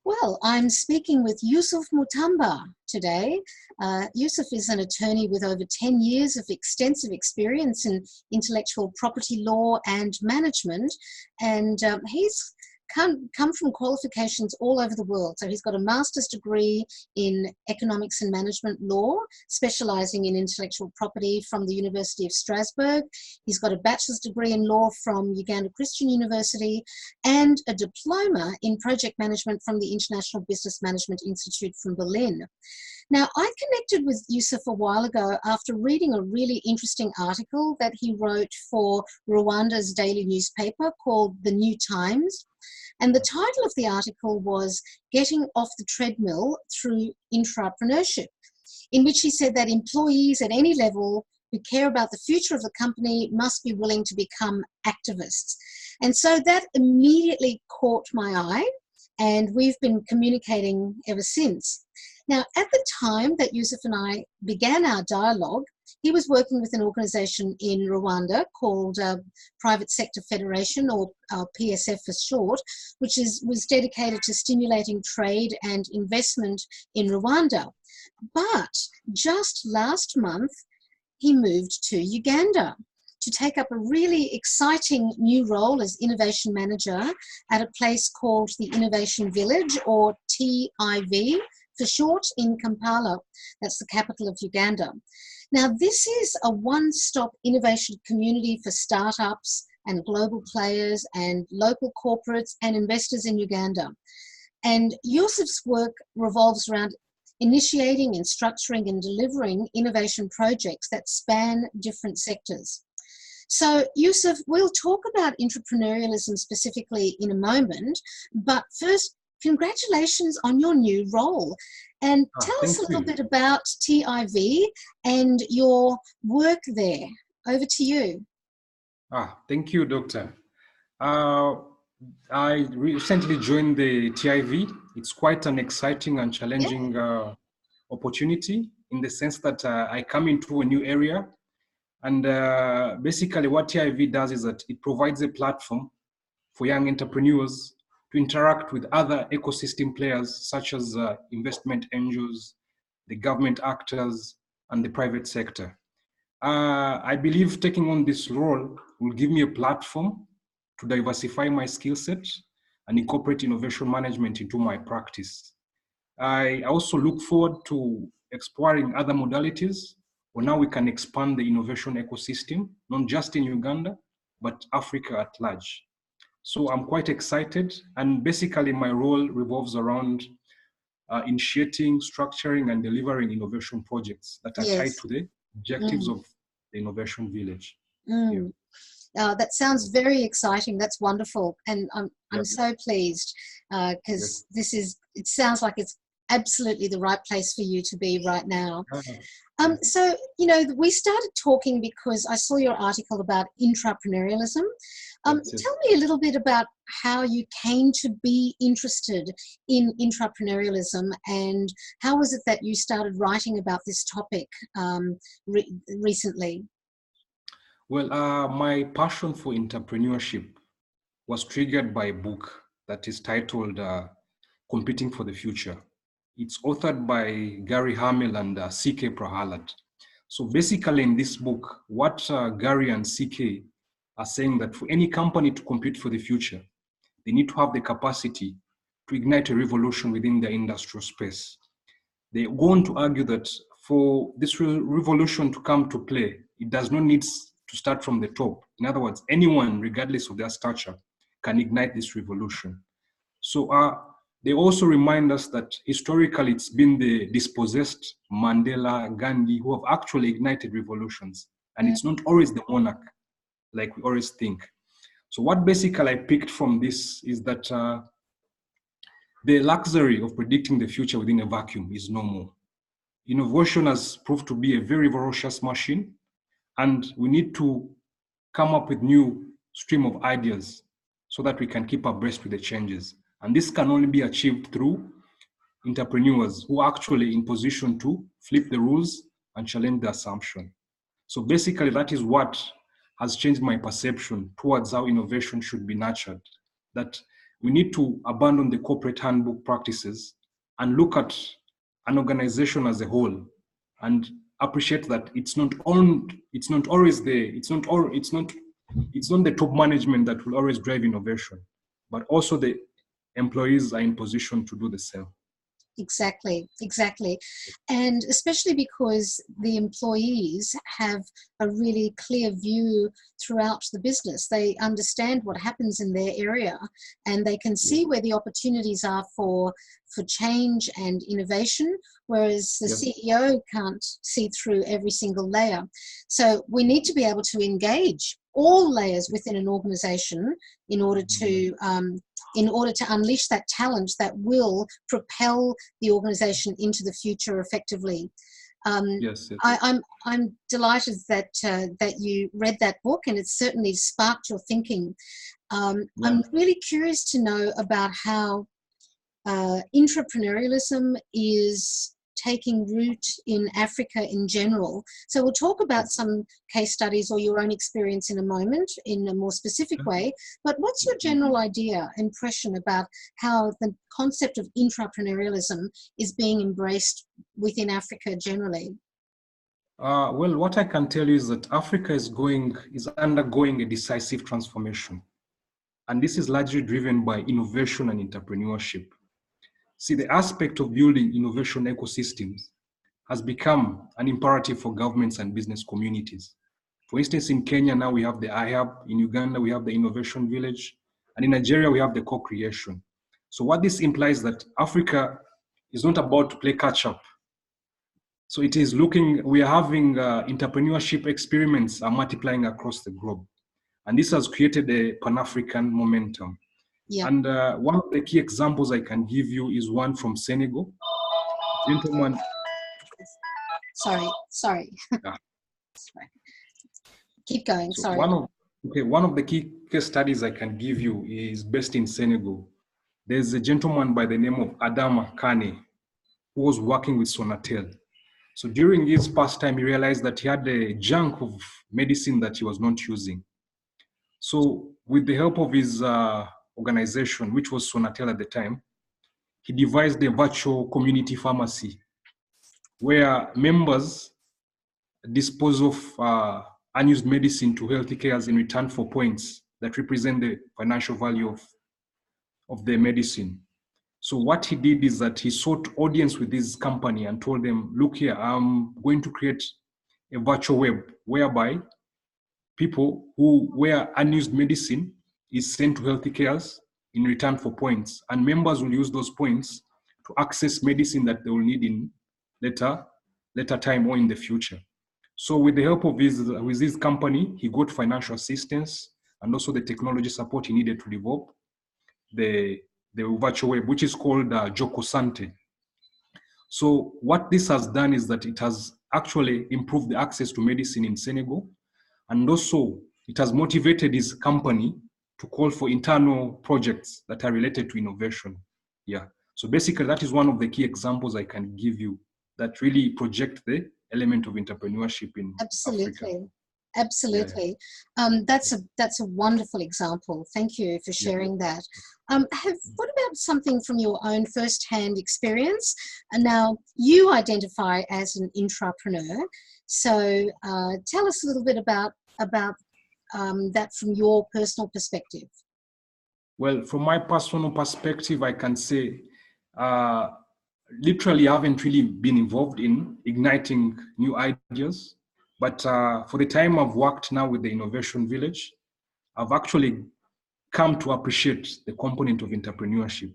Well, I'm speaking with Yusuf Mutamba today. Yusuf is an attorney with over 10 years of extensive experience in intellectual property law and management, and he's come from qualifications all over the world. So he's got a master's degree in economics and management law, specializing in intellectual property from the University of Strasbourg. He's got a bachelor's degree in law from Uganda Christian University and a diploma in project management from the International Business Management Institute from Berlin. Now, I connected with Yusuf a while ago after reading a really interesting article that he wrote for Rwanda's daily newspaper called The New Times. And the title of the article was Getting Off the Treadmill Through Intrapreneurship, in which he said that employees at any level who care about the future of the company must be willing to become activists. And so that immediately caught my eye, and we've been communicating ever since. Now, at the time that Yusuf and I began our dialogue, he was working with an organization in Rwanda called Private Sector Federation, or PSF for short, which was dedicated to stimulating trade and investment in Rwanda. But just last month, he moved to Uganda to take up a really exciting new role as innovation manager at a place called the Innovation Village, or TIV for short, in Kampala. That's the capital of Uganda. Now, this is a one-stop innovation community for startups and global players and local corporates and investors in Uganda. And Yusuf's work revolves around initiating and structuring and delivering innovation projects that span different sectors. So, Yusuf, we'll talk about entrepreneurialism specifically in a moment, but first, congratulations on your new role. And tell us a little bit about TIV and your work there. Over to you. Thank you, Doctor. I recently joined the TIV. It's quite an exciting and challenging opportunity, in the sense that I come into a new area. And basically what TIV does is that it provides a platform for young entrepreneurs to interact with other ecosystem players, such as investment angels, the government actors, and the private sector. I believe taking on this role will give me a platform to diversify my skill set and incorporate innovation management into my practice. I also look forward to exploring other modalities where now we can expand the innovation ecosystem, not just in Uganda, but Africa at large. So I'm quite excited, and basically my role revolves around initiating, structuring, and delivering innovation projects that are tied to the objectives of the Innovation Village. That sounds very exciting. That's wonderful, and I'm so pleased because it sounds like it's absolutely the right place for you to be right now. So, you know, we started talking because I saw your article about intrapreneurialism. Tell me a little bit about how you came to be interested in intrapreneurialism, and how was it that you started writing about this topic recently? Well, my passion for entrepreneurship was triggered by a book that is titled Competing for the Future. It's authored by Gary Hamel and C.K. Prahalad. So basically in this book, what Gary and C.K. are saying that for any company to compete for the future, they need to have the capacity to ignite a revolution within the industrial space. They go on to argue that for this revolution to come to play, it does not need to start from the top. In other words, anyone, regardless of their stature, can ignite this revolution. So they also remind us that historically it's been the dispossessed, Mandela, Gandhi, who have actually ignited revolutions. And it's not always the monarch, like we always think. So what basically I picked from this is that the luxury of predicting the future within a vacuum is no more. Innovation has proved to be a very ferocious machine, and we need to come up with new stream of ideas so that we can keep abreast with the changes. And this can only be achieved through entrepreneurs who are actually in position to flip the rules and challenge the assumption. So basically that is what has changed my perception towards how innovation should be nurtured. That we need to abandon the corporate handbook practices and look at an organization as a whole and appreciate that it's not the top management that will always drive innovation, but also the employees are in position to do the same. Exactly, exactly. And especially because the employees have a really clear view throughout the business. They understand what happens in their area and they can see where the opportunities are for change and innovation, whereas the CEO can't see through every single layer. So we need to be able to engage all layers within an organization in order to unleash that talent that will propel the organization into the future effectively. I'm delighted that you read that book, and it's certainly sparked your thinking. I'm really curious to know about how intrapreneurialism is taking root in Africa in general. So we'll talk about some case studies or your own experience in a moment in a more specific way, but what's your general impression about how the concept of intrapreneurialism is being embraced within Africa generally? Well, what I can tell you is that Africa is undergoing a decisive transformation. And this is largely driven by innovation and entrepreneurship. See, the aspect of building innovation ecosystems has become an imperative for governments and business communities. For instance, in Kenya, now we have the iHub. In Uganda, we have the Innovation Village. And in Nigeria, we have the co-creation. So what this implies that Africa is not about to play catch up. So it is we are having entrepreneurship experiments are multiplying across the globe. And this has created a Pan-African momentum. Yeah. And one of the key examples I can give you is one from Senegal. Gentleman. Sorry. Yeah. Sorry. Keep going, So sorry. One of the key case studies I can give you is based in Senegal. There's a gentleman by the name of Adama Kane who was working with Sonatel. So during his pastime, he realized that he had a junk of medicine that he was not using. So with the help of his organization, which was Sonatel at the time, he devised a virtual community pharmacy where members dispose of unused medicine to health cares in return for points that represent the financial value of the medicine. So what he did is that he sought audience with this company and told them, look here, I'm going to create a virtual web whereby people where unused medicine is sent to health cares in return for points, and members will use those points to access medicine that they will need in later time or in the future. So with the help of his company, he got financial assistance and also the technology support he needed to develop the virtual web, which is called Jokosante. So what this has done is that it has actually improved the access to medicine in Senegal, and also it has motivated his company to call for internal projects that are related to innovation. Yeah. So basically, that is one of the key examples I can give you that really project the element of entrepreneurship in Africa. Absolutely. That's a wonderful example. Thank you for sharing that. What about something from your own first-hand experience? And now you identify as an intrapreneur. So tell us a little bit about that from your personal perspective. Well, from my personal perspective, I can say literally I haven't really been involved in igniting new ideas. But for the time I've worked now with the Innovation Village, I've actually come to appreciate the component of entrepreneurship.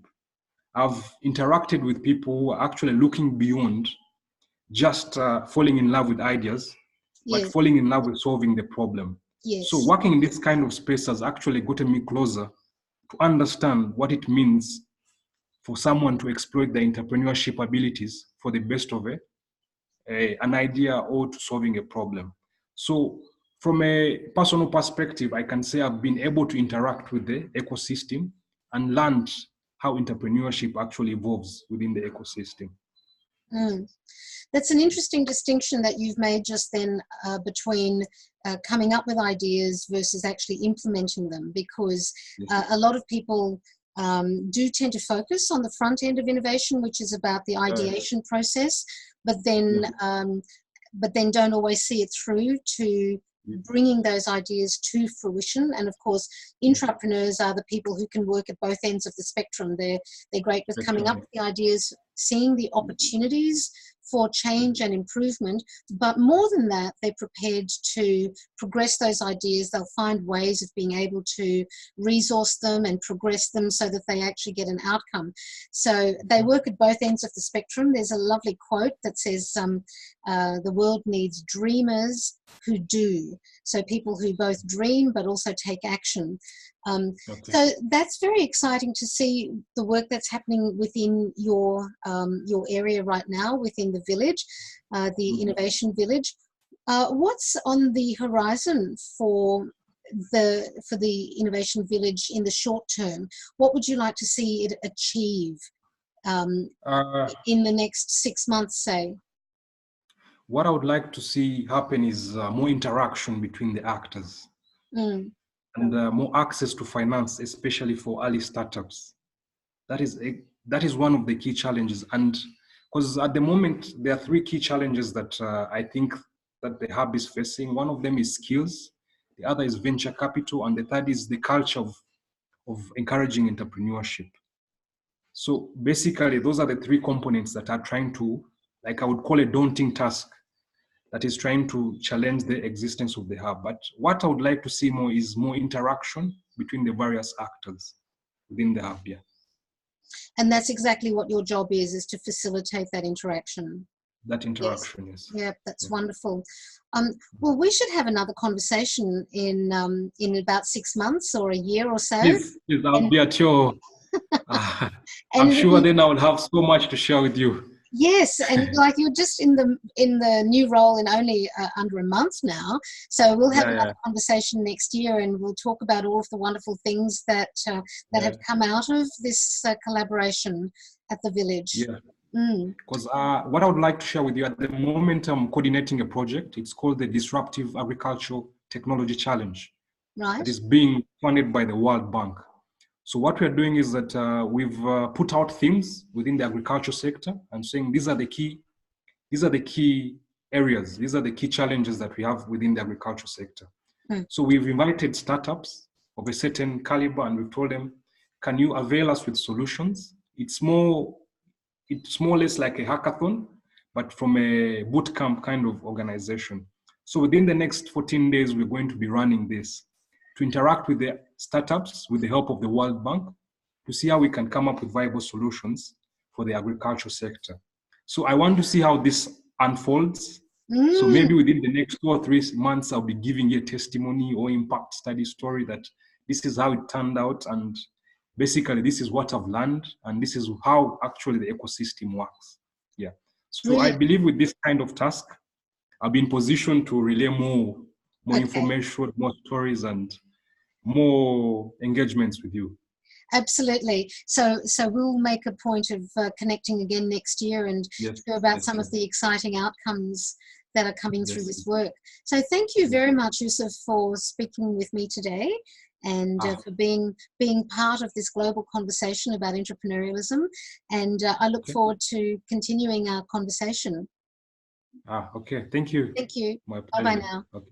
I've interacted with people who are actually looking beyond just falling in love with ideas, but falling in love with solving the problem. Yes. So working in this kind of space has actually gotten me closer to understand what it means for someone to exploit their entrepreneurship abilities for the best of an idea or to solving a problem. So from a personal perspective, I can say I've been able to interact with the ecosystem and learned how entrepreneurship actually evolves within the ecosystem. That's an interesting distinction that you've made just then between coming up with ideas versus actually implementing them, because a lot of people do tend to focus on the front end of innovation, which is about the ideation process, but then don't always see it through to bringing those ideas to fruition. And of course, intrapreneurs are the people who can work at both ends of the spectrum. They're great with coming up with the ideas, seeing the opportunities for change and improvement, but more than that, they're prepared to progress those ideas. They'll find ways of being able to resource them and progress them so that they actually get an outcome. So they work at both ends of the spectrum. There's a lovely quote that says, the world needs dreamers who do. So people who both dream but also take action. So that's very exciting to see the work that's happening within your area right now, within the village, the Innovation Village. What's on the horizon for the Innovation Village in the short term? What would you like to see it achieve in the next 6 months, say? What I would like to see happen is more interaction between the actors. And more access to finance, especially for early startups. That is one of the key challenges. And because at the moment, there are 3 key challenges that I think that the hub is facing. One of them is skills, the other is venture capital, and the third is the culture of encouraging entrepreneurship. So basically, those are the 3 components that are trying to, like I would call a daunting task, that is trying to challenge the existence of the hub. But what I would like to see more is more interaction between the various actors within the hub. Yeah. And that's exactly what your job is to facilitate that interaction. That interaction, yes. Yeah, that's wonderful. Well, we should have another conversation in about 6 months or a year or so. Please, I'll be at your... I'm sure then I will have so much to share with you. Yes, and like you're just in the new role in only under a month now, so we'll have another conversation next year, and we'll talk about all of the wonderful things that have come out of this collaboration at the village. Yeah. Because what I would like to share with you at the moment, I'm coordinating a project. It's called the Disruptive Agricultural Technology Challenge. Right. That is being funded by the World Bank. So what we're doing is that we've put out themes within the agriculture sector and saying these are the key areas, these are the key challenges that we have within the agriculture sector. So we've invited startups of a certain caliber and we've told them, can you avail us with solutions? It's more or less like a hackathon, but from a bootcamp kind of organization. So within the next 14 days, we're going to be running this to interact with the startups with the help of the World Bank to see how we can come up with viable solutions for the agriculture sector. So I want to see how this unfolds. So maybe within the next 2 or 3 months, I'll be giving you a testimony or impact study story that this is how it turned out. And basically, this is what I've learned. And this is how actually the ecosystem works. Yeah. So brilliant. I believe with this kind of task, I'll be in position to relay more information, more stories, and more engagements with you. Absolutely. So we'll make a point of connecting again next year and hear about some of the exciting outcomes that are coming through this work. So thank you very much, Yusuf, for speaking with me today and for being part of this global conversation about entrepreneurialism. And I look forward to continuing our conversation. Okay. Thank you. Thank you. My pleasure. Bye-bye now. Okay.